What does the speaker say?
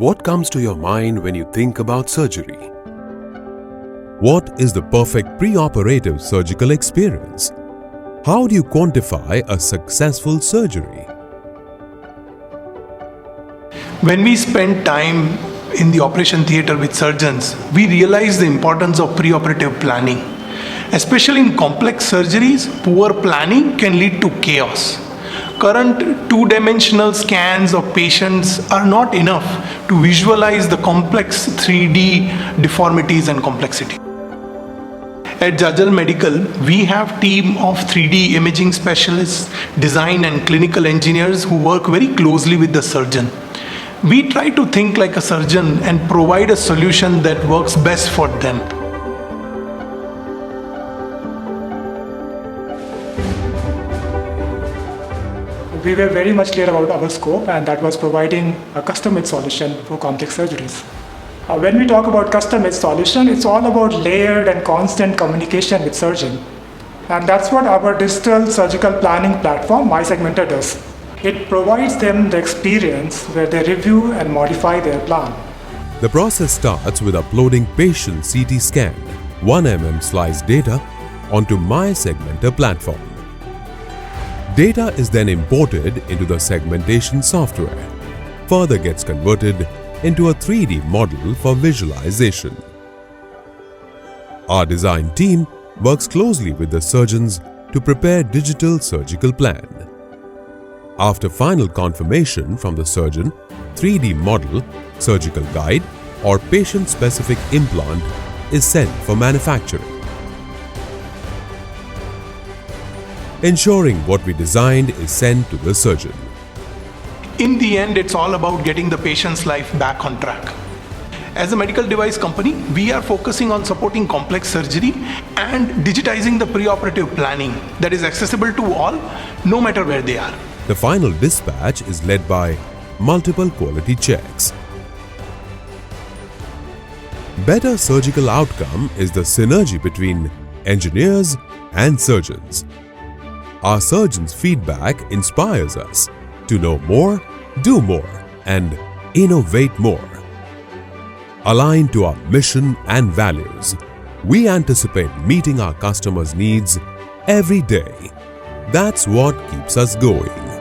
What comes to your mind when you think about surgery? What is the perfect preoperative surgical experience? How do you quantify a successful surgery? When we spend time in the operation theatre with surgeons, we realize the importance of preoperative planning. Especially in complex surgeries, poor planning can lead to chaos. Current two-dimensional scans of patients are not enough to visualize the complex 3D deformities and complexity. At Jajal Medical, we have a team of 3D imaging specialists, design and clinical engineers who work very closely with the surgeon. We try to think like a surgeon and provide a solution that works best for them. We were very much clear about our scope, and that was providing a custom-made solution for complex surgeries. When we talk about custom-made solution, it's all about layered and constant communication with surgeon. And that's what our digital surgical planning platform, MySegmenter, does. It provides them the experience where they review and modify their plan. The process starts with uploading patient CT scan, 1 mm slice data onto MySegmenter platform. Data is then imported into the segmentation software, further gets converted into a 3D model for visualization. Our design team works closely with the surgeons to prepare digital surgical plan. After final confirmation from the surgeon, 3D model, surgical guide or patient-specific implant is sent for manufacturing. Ensuring what we designed is sent to the surgeon. In the end, it's all about getting the patient's life back on track. As a medical device company, we are focusing on supporting complex surgery and digitizing the preoperative planning that is accessible to all, no matter where they are. The final dispatch is led by multiple quality checks. Better surgical outcome is the synergy between engineers and surgeons. Our surgeons' feedback inspires us to know more, do more, and innovate more. Aligned to our mission and values, we anticipate meeting our customers' needs every day. That's what keeps us going.